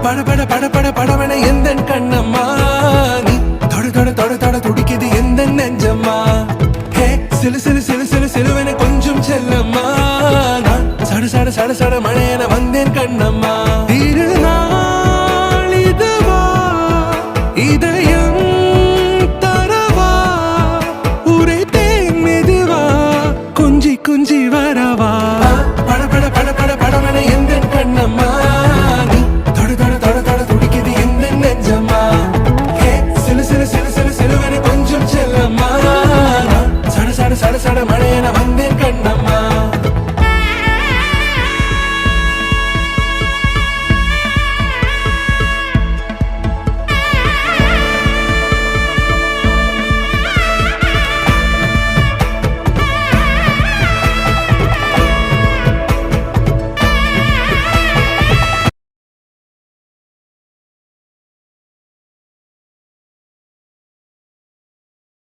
பட பட பட பட படவன எந்த கண்ணம்மா நீ தொட தொட தொட தொட துடிக்குது எந்த நெஞ்சம்மா ஹே சிலு சிலு சிலு சிலு சிலுவன கொஞ்சம் செல்லம்மா சட சட சட சட